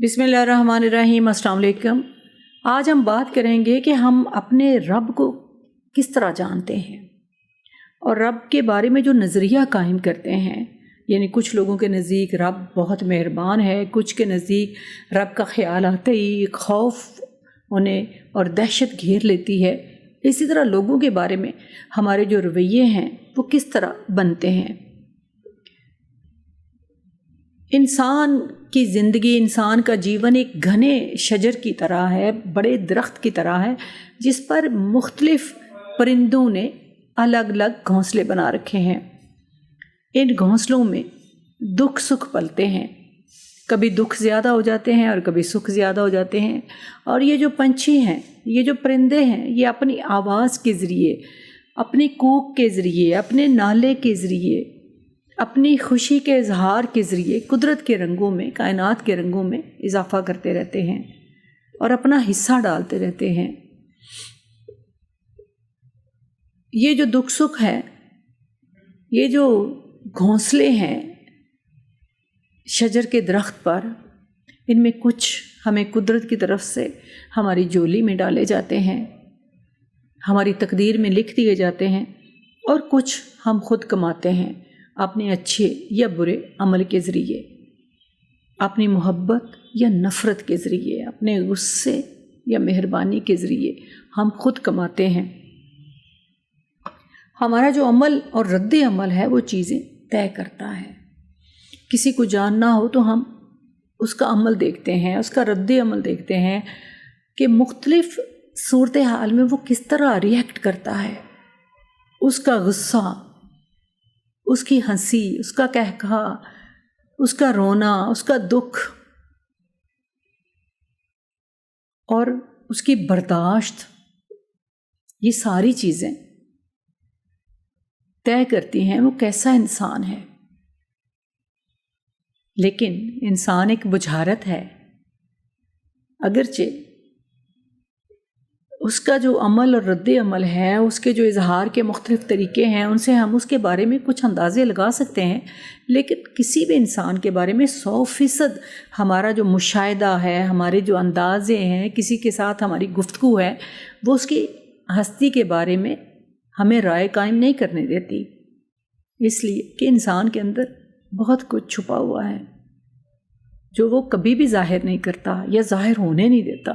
بسم اللہ الرحمن الرحیم۔ السلام علیکم۔ آج ہم بات کریں گے کہ ہم اپنے رب کو کس طرح جانتے ہیں اور رب کے بارے میں جو نظریہ قائم کرتے ہیں۔ یعنی کچھ لوگوں کے نزدیک رب بہت مہربان ہے، کچھ کے نزدیک رب کا خیال آتے ہی خوف انہیں اور دہشت گھیر لیتی ہے۔ اسی طرح لوگوں کے بارے میں ہمارے جو رویے ہیں وہ کس طرح بنتے ہیں۔ انسان کی زندگی، انسان کا جیون ایک گھنے شجر کی طرح ہے، بڑے درخت کی طرح ہے، جس پر مختلف پرندوں نے الگ الگ گھونسلے بنا رکھے ہیں۔ ان گھونسلوں میں دکھ سکھ پلتے ہیں، کبھی دکھ زیادہ ہو جاتے ہیں اور کبھی سکھ زیادہ ہو جاتے ہیں۔ اور یہ جو پنچھی ہیں، یہ جو پرندے ہیں، یہ اپنی آواز کے ذریعے، اپنی کوک کے ذریعے، اپنے نالے کے ذریعے، اپنی خوشی کے اظہار کے ذریعے قدرت کے رنگوں میں، کائنات کے رنگوں میں اضافہ کرتے رہتے ہیں اور اپنا حصہ ڈالتے رہتے ہیں۔ یہ جو دکھ سکھ ہے، یہ جو گھونسلے ہیں شجر کے درخت پر، ان میں کچھ ہمیں قدرت کی طرف سے ہماری جولی میں ڈالے جاتے ہیں، ہماری تقدیر میں لکھ دیے جاتے ہیں، اور کچھ ہم خود کماتے ہیں اپنے اچھے یا برے عمل کے ذریعے، اپنی محبت یا نفرت کے ذریعے، اپنے غصے یا مہربانی کے ذریعے ہم خود کماتے ہیں۔ ہمارا جو عمل اور رد عمل ہے وہ چیزیں طے کرتا ہے۔ کسی کو جاننا ہو تو ہم اس کا عمل دیکھتے ہیں، اس کا رد عمل دیکھتے ہیں کہ مختلف صورتحال میں وہ کس طرح ریئیکٹ کرتا ہے۔ اس کا غصہ، اس کی ہنسی، اس کا قہقہا، اس کا رونا، اس کا دکھ اور اس کی برداشت، یہ ساری چیزیں طے کرتی ہیں وہ کیسا انسان ہے۔ لیکن انسان ایک بجھارت ہے، اگرچہ اس کا جو عمل اور رد عمل ہے، اس کے جو اظہار کے مختلف طریقے ہیں، ان سے ہم اس کے بارے میں کچھ اندازے لگا سکتے ہیں، لیکن کسی بھی انسان کے بارے میں 100% ہمارا جو مشاہدہ ہے، ہمارے جو اندازے ہیں، کسی کے ساتھ ہماری گفتگو ہے، وہ اس کی ہستی کے بارے میں ہمیں رائے قائم نہیں کرنے دیتی، اس لیے کہ انسان کے اندر بہت کچھ چھپا ہوا ہے جو وہ کبھی بھی ظاہر نہیں کرتا یا ظاہر ہونے نہیں دیتا۔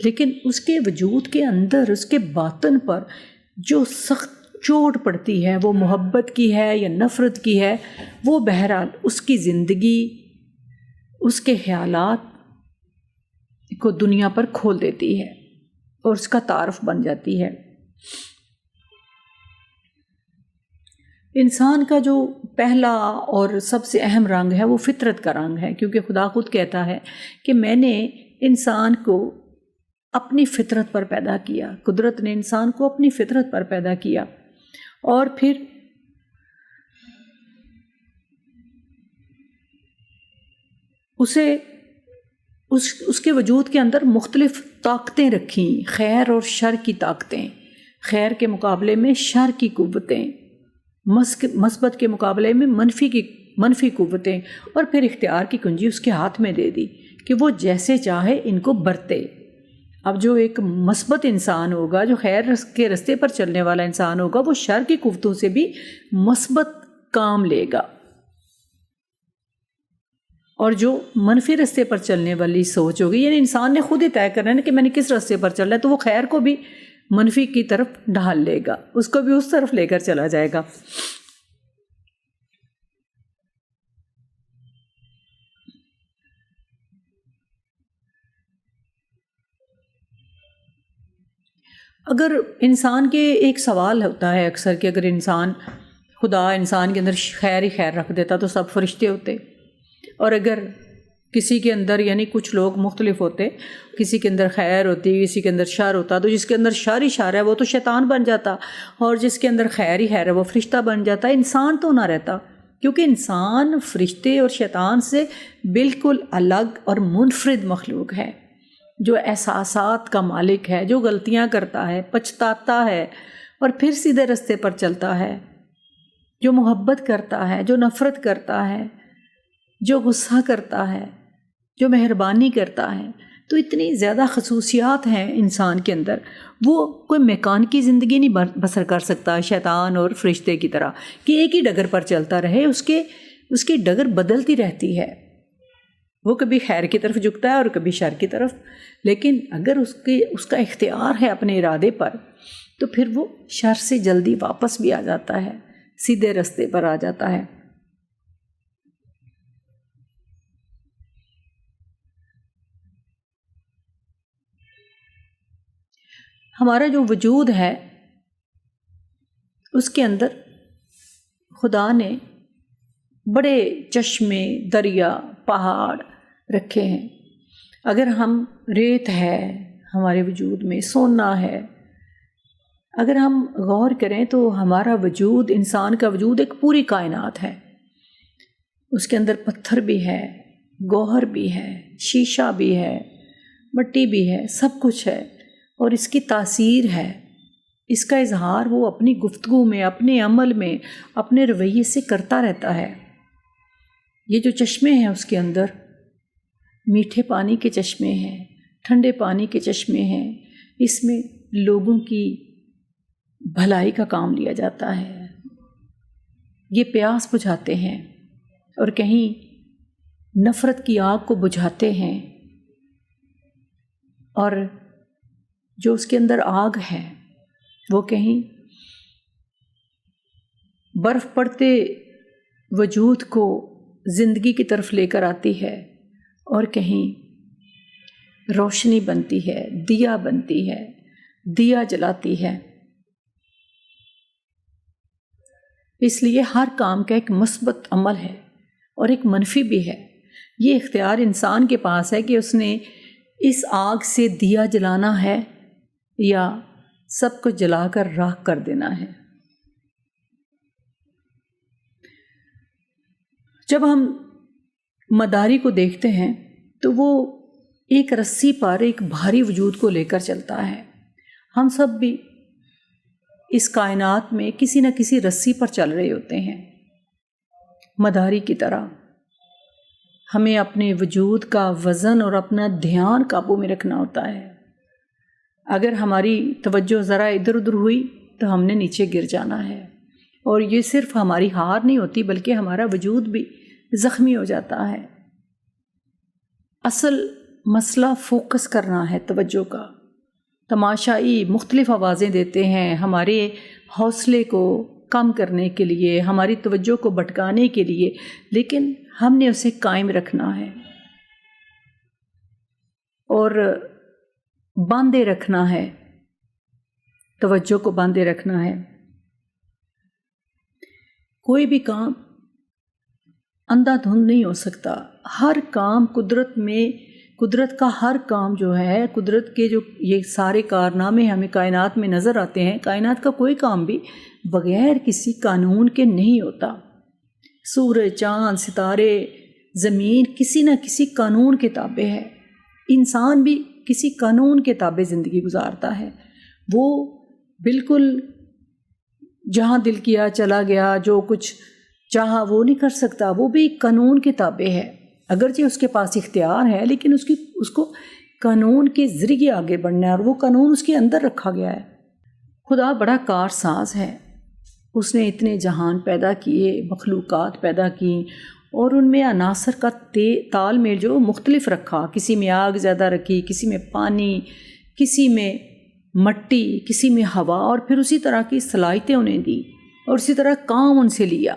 لیکن اس کے وجود کے اندر، اس کے باطن پر جو سخت چوٹ پڑتی ہے، وہ محبت کی ہے یا نفرت کی ہے، وہ بہرحال اس کی زندگی، اس کے خیالات کو دنیا پر کھول دیتی ہے اور اس کا تعارف بن جاتی ہے۔ انسان کا جو پہلا اور سب سے اہم رنگ ہے وہ فطرت کا رنگ ہے، کیونکہ خدا خود کہتا ہے کہ میں نے انسان کو اپنی فطرت پر پیدا کیا۔ قدرت نے انسان کو اپنی فطرت پر پیدا کیا، اور پھر اسے اس کے وجود کے اندر مختلف طاقتیں رکھیں، خیر اور شر کی طاقتیں، خیر کے مقابلے میں شر کی قوتیں، مثبت کے مقابلے میں منفی قوتیں، اور پھر اختیار کی کنجی اس کے ہاتھ میں دے دی کہ وہ جیسے چاہے ان کو برتے۔ اب جو ایک مثبت انسان ہوگا، جو خیر کے رستے پر چلنے والا انسان ہوگا، وہ شر کی قوتوں سے بھی مثبت کام لے گا، اور جو منفی رستے پر چلنے والی سوچ ہوگی، یعنی انسان نے خود ہی طے کرنا ہے کہ میں نے کس رستے پر چلنا ہے، تو وہ خیر کو بھی منفی کی طرف ڈھال لے گا، اس کو بھی اس طرف لے کر چلا جائے گا۔ اگر انسان کے ایک سوال ہوتا ہے اکثر کہ اگر خدا انسان کے اندر خیر ہی خیر رکھ دیتا تو سب فرشتے ہوتے، اور اگر کسی کے اندر، یعنی کچھ لوگ مختلف ہوتے، کسی کے اندر خیر ہوتی، کسی کے اندر شر ہوتا، تو جس کے اندر شر ہی شر ہے وہ تو شیطان بن جاتا، اور جس کے اندر خیر ہی خیر ہے وہ فرشتہ بن جاتا، انسان تو نہ رہتا، کیونکہ انسان فرشتے اور شیطان سے بالکل الگ اور منفرد مخلوق ہے، جو احساسات کا مالک ہے، جو غلطیاں کرتا ہے، پچھتاتا ہے اور پھر سیدھے رستے پر چلتا ہے، جو محبت کرتا ہے، جو نفرت کرتا ہے، جو غصہ کرتا ہے، جو مہربانی کرتا ہے. تو اتنی زیادہ خصوصیات ہیں انسان کے اندر. وہ کوئی میکانکی زندگی نہیں بسر کر سکتا شیطان اور فرشتے کی طرح کہ ایک ہی ڈگر پر چلتا رہے. اس کی ڈگر بدلتی رہتی ہے. وہ کبھی خیر کی طرف جھکتا ہے اور کبھی شر کی طرف. لیکن اگر اس کا اختیار ہے اپنے ارادے پر تو پھر وہ شر سے جلدی واپس بھی آ جاتا ہے، سیدھے رستے پر آ جاتا ہے. ہمارا جو وجود ہے اس کے اندر خدا نے بڑے چشمے، دریا، پہاڑ رکھے ہیں. اگر ہم ریت ہے ہمارے وجود میں، سونا ہے، اگر ہم غور کریں تو ہمارا وجود، انسان کا وجود ایک پوری کائنات ہے. اس کے اندر پتھر بھی ہے، گوہر بھی ہے، شیشہ بھی ہے، مٹی بھی ہے، سب کچھ ہے. اور اس کی تاثیر ہے، اس کا اظہار وہ اپنی گفتگو میں، اپنے عمل میں، اپنے رویے سے کرتا رہتا ہے. یہ جو چشمے ہیں اس کے اندر میٹھے پانی کے چشمے ہیں، ٹھنڈے پانی کے چشمے ہیں. اس میں لوگوں کی بھلائی کا کام لیا جاتا ہے. یہ پیاس بجھاتے ہیں اور کہیں نفرت کی آگ کو بجھاتے ہیں. اور جو اس کے اندر آگ ہے وہ کہیں برف پڑتے وجود کو زندگی کی طرف لے کر آتی ہے اور کہیں روشنی بنتی ہے، دیا بنتی ہے، دیا جلاتی ہے. اس لیے ہر کام کا ایک مثبت عمل ہے اور ایک منفی بھی ہے. یہ اختیار انسان کے پاس ہے کہ اس نے اس آگ سے دیا جلانا ہے یا سب کو جلا کر راکھ کر دینا ہے. جب ہم مداری کو دیکھتے ہیں تو وہ ایک رسی پر ایک بھاری وجود کو لے کر چلتا ہے. ہم سب بھی اس کائنات میں کسی نہ کسی رسی پر چل رہے ہوتے ہیں. مداری کی طرح ہمیں اپنے وجود کا وزن اور اپنا دھیان قابو میں رکھنا ہوتا ہے. اگر ہماری توجہ ذرا ادھر ادھر ہوئی تو ہم نے نیچے گر جانا ہے. اور یہ صرف ہماری ہار نہیں ہوتی بلکہ ہمارا وجود بھی زخمی ہو جاتا ہے. اصل مسئلہ فوکس کرنا ہے توجہ کا. تماشائی مختلف آوازیں دیتے ہیں ہمارے حوصلے کو کم کرنے کے لیے، ہماری توجہ کو بھٹکانے کے لیے، لیکن ہم نے اسے قائم رکھنا ہے اور باندھے رکھنا ہے، توجہ کو باندھے رکھنا ہے. کوئی بھی کام اندھا دھند نہیں ہو سکتا. ہر کام قدرت کا ہر کام جو ہے، قدرت کے جو یہ سارے کارنامے ہمیں کائنات میں نظر آتے ہیں، کائنات کا کوئی کام بھی بغیر کسی قانون کے نہیں ہوتا. سورج، چاند، ستارے، زمین کسی نہ کسی قانون کے تابع ہے. انسان بھی کسی قانون کے تابع زندگی گزارتا ہے. وہ بالکل جہاں دل کیا چلا گیا، جو کچھ چاہا وہ نہیں کر سکتا. وہ بھی قانون کے تابع ہے، اگرچہ اس کے پاس اختیار ہے لیکن اس کو قانون کے ذریعے آگے بڑھنا ہے اور وہ قانون اس کے اندر رکھا گیا ہے. خدا بڑا کار ساز ہے. اس نے اتنے جہان پیدا کیے، مخلوقات پیدا کی اور ان میں عناصر کا تال میل جو مختلف رکھا. کسی میں آگ زیادہ رکھی، کسی میں پانی، کسی میں مٹی، کسی میں ہوا، اور پھر اسی طرح کی صلاحیتیں انہیں دی اور اسی طرح کام ان سے لیا.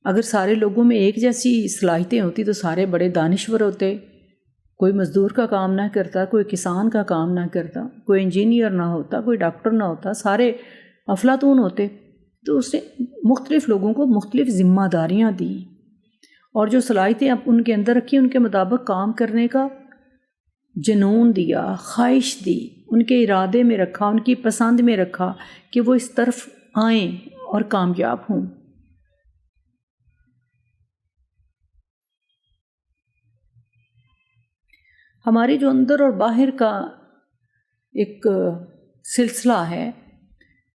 اگر سارے لوگوں میں ایک جیسی صلاحیتیں ہوتی تو سارے بڑے دانشور ہوتے. کوئی مزدور کا کام نہ کرتا، کوئی کسان کا کام نہ کرتا، کوئی انجینئر نہ ہوتا، کوئی ڈاکٹر نہ ہوتا، سارے افلاطون ہوتے. تو اس نے مختلف لوگوں کو مختلف ذمہ داریاں دیں اور جو صلاحیتیں ان کے اندر رکھی ان کے مطابق کام کرنے کا جنون دیا، خواہش دی، ان کے ارادے میں رکھا، ان کی پسند میں رکھا کہ وہ اس طرف آئیں اور کامیاب ہوں. ہمارے جو اندر اور باہر کا ایک سلسلہ ہے،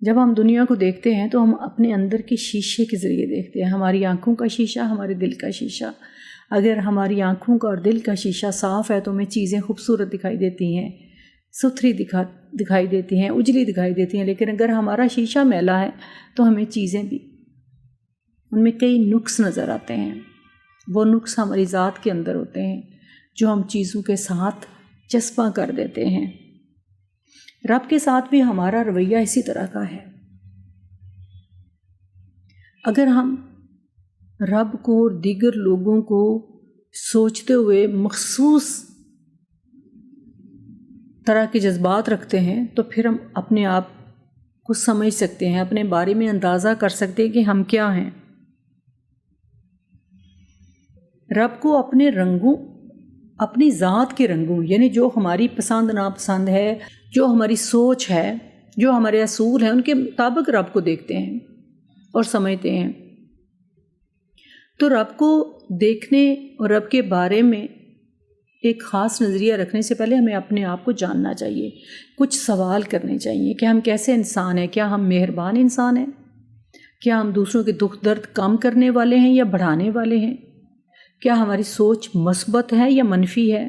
جب ہم دنیا کو دیکھتے ہیں تو ہم اپنے اندر کے شیشے کے ذریعے دیکھتے ہیں. ہماری آنکھوں کا شیشہ، ہمارے دل کا شیشہ. اگر ہماری آنکھوں کا اور دل کا شیشہ صاف ہے تو ہمیں چیزیں خوبصورت دکھائی دیتی ہیں، ستھری دکھائی دیتی ہیں، اجلی دکھائی دیتی ہیں، لیکن اگر ہمارا شیشہ میلا ہے تو ہمیں چیزیں بھی ان میں کئی نقص نظر آتے ہیں۔ وہ نقص ہماری ذات کے اندر ہوتے ہیں جو ہم چیزوں کے ساتھ چسپاں کر دیتے ہیں۔ رب کے ساتھ بھی ہمارا رویہ اسی طرح کا ہے۔ اگر ہم رب کو اور دیگر لوگوں کو سوچتے ہوئے مخصوص طرح کے جذبات رکھتے ہیں تو پھر ہم اپنے آپ کو سمجھ سکتے ہیں، اپنے بارے میں اندازہ کر سکتے ہیں کہ ہم کیا ہیں۔ رب کو اپنے رنگوں، اپنی ذات کے رنگوں، یعنی جو ہماری پسند ناپسند ہے، جو ہماری سوچ ہے، جو ہمارے اصول ہیں، ان کے مطابق رب کو دیکھتے ہیں اور سمجھتے ہیں۔ تو رب کو دیکھنے اور رب کے بارے میں ایک خاص نظریہ رکھنے سے پہلے ہمیں اپنے آپ کو جاننا چاہیے، کچھ سوال کرنے چاہیے کہ ہم کیسے انسان ہیں، کیا ہم مہربان انسان ہیں، کیا ہم دوسروں کے دکھ درد کم کرنے والے ہیں یا بڑھانے والے ہیں، کیا ہماری سوچ مثبت ہے یا منفی ہے،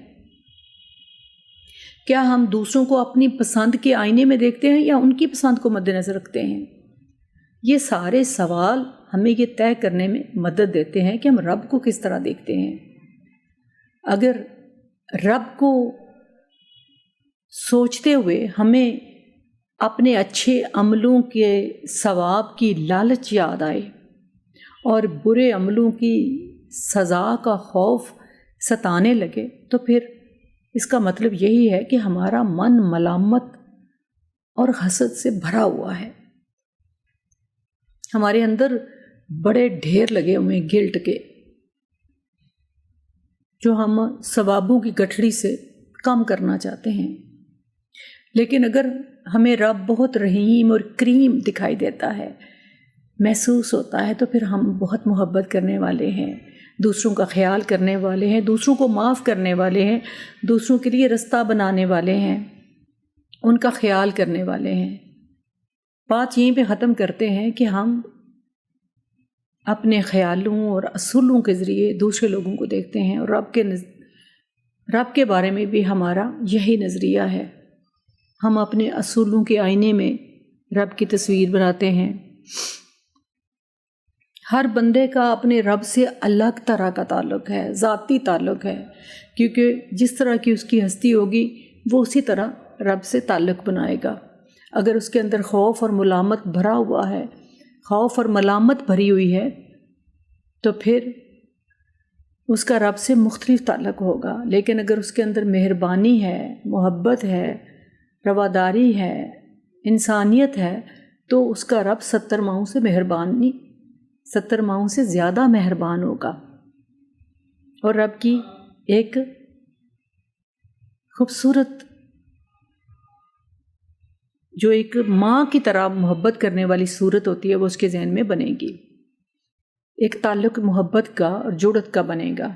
کیا ہم دوسروں کو اپنی پسند کے آئینے میں دیکھتے ہیں یا ان کی پسند کو مد نظر رکھتے ہیں۔ یہ سارے سوال ہمیں یہ طے کرنے میں مدد دیتے ہیں کہ ہم رب کو کس طرح دیکھتے ہیں۔ اگر رب کو سوچتے ہوئے ہمیں اپنے اچھے عملوں کے ثواب کی لالچ یاد آئے اور برے عملوں کی سزا کا خوف ستانے لگے تو پھر اس کا مطلب یہی ہے کہ ہمارا من ملامت اور حسد سے بھرا ہوا ہے، ہمارے اندر بڑے ڈھیر لگے ہوئے گلٹ کے جو ہم ثوابوں کی گٹھڑی سے کم کرنا چاہتے ہیں۔ لیکن اگر ہمیں رب بہت رحیم اور کریم دکھائی دیتا ہے، محسوس ہوتا ہے، تو پھر ہم بہت محبت کرنے والے ہیں، دوسروں کا خیال کرنے والے ہیں، دوسروں کو معاف کرنے والے ہیں، دوسروں کے لیے رستہ بنانے والے ہیں، ان کا خیال کرنے والے ہیں۔ بات یہیں پہ ختم کرتے ہیں کہ ہم اپنے خیالوں اور اصولوں کے ذریعے دوسرے لوگوں کو دیکھتے ہیں، اور رب کے بارے میں بھی ہمارا یہی نظریہ ہے۔ ہم اپنے اصولوں کے آئینے میں رب کی تصویر بناتے ہیں۔ ہر بندے کا اپنے رب سے الگ طرح کا تعلق ہے، ذاتی تعلق ہے، کیونکہ جس طرح کی اس کی ہستی ہوگی وہ اسی طرح رب سے تعلق بنائے گا۔ اگر اس کے اندر خوف اور ملامت بھرا ہوا ہے، خوف اور ملامت بھری ہوئی ہے، تو پھر اس کا رب سے مختلف تعلق ہوگا۔ لیکن اگر اس کے اندر مہربانی ہے، محبت ہے، رواداری ہے، انسانیت ہے، تو اس کا رب 70 ماؤں سے زیادہ مہربان ہوگا۔ اور رب کی ایک خوبصورت جو ایک ماں کی طرح محبت کرنے والی صورت ہوتی ہے وہ اس کے ذہن میں بنے گی، ایک تعلق محبت کا اور جڑت کا بنے گا۔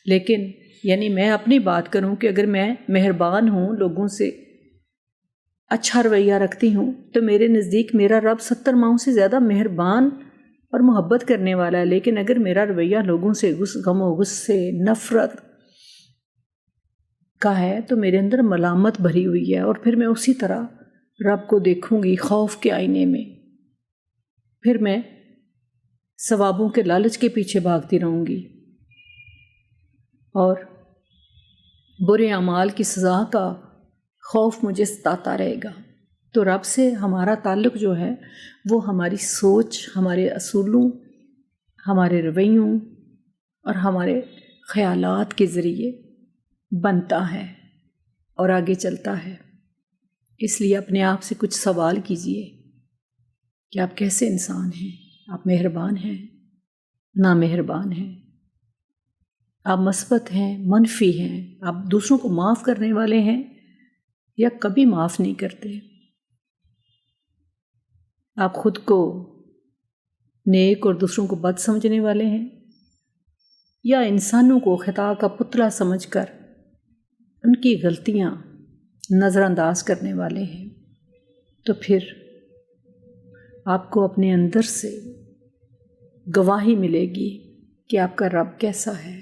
لیکن یعنی میں اپنی بات کروں کہ اگر میں مہربان ہوں، لوگوں سے اچھا رویہ رکھتی ہوں، تو میرے نزدیک میرا رب 70 ماؤں سے زیادہ مہربان اور محبت کرنے والا ہے۔ لیکن اگر میرا رویہ لوگوں سے غم و غصے، نفرت کا ہے تو میرے اندر ملامت بھری ہوئی ہے، اور پھر میں اسی طرح رب کو دیکھوں گی خوف کے آئینے میں، پھر میں ثوابوں کے لالچ کے پیچھے بھاگتی رہوں گی اور برے اعمال کی سزا کا خوف مجھے ستاتا رہے گا۔ تو رب سے ہمارا تعلق جو ہے وہ ہماری سوچ، ہمارے اصولوں، ہمارے رویوں اور ہمارے خیالات کے ذریعے بنتا ہے اور آگے چلتا ہے۔ اس لیے اپنے آپ سے کچھ سوال کیجئے کہ آپ کیسے انسان ہیں، آپ مہربان ہیں، نامہربان ہیں، آپ مثبت ہیں، منفی ہیں، آپ دوسروں کو معاف کرنے والے ہیں یا کبھی معاف نہیں کرتے، آپ خود کو نیک اور دوسروں کو بد سمجھنے والے ہیں، یا انسانوں کو خطا کا پتلا سمجھ کر ان کی غلطیاں نظر انداز کرنے والے ہیں۔ تو پھر آپ کو اپنے اندر سے گواہی ملے گی کہ آپ کا رب کیسا ہے۔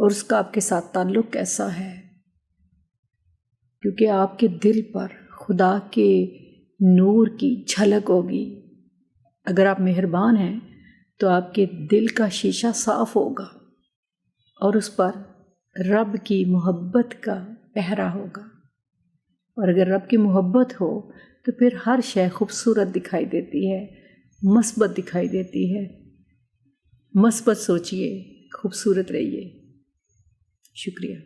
اور اس کا آپ کے ساتھ تعلق کیسا ہے، کیونکہ آپ کے دل پر خدا کے نور کی جھلک ہوگی۔ اگر آپ مہربان ہیں تو آپ کے دل کا شیشہ صاف ہوگا اور اس پر رب کی محبت کا پہرا ہوگا، اور اگر رب کی محبت ہو تو پھر ہر شے خوبصورت دکھائی دیتی ہے، مثبت دکھائی دیتی ہے۔ مثبت سوچئے، خوبصورت رہیے۔ شکریہ۔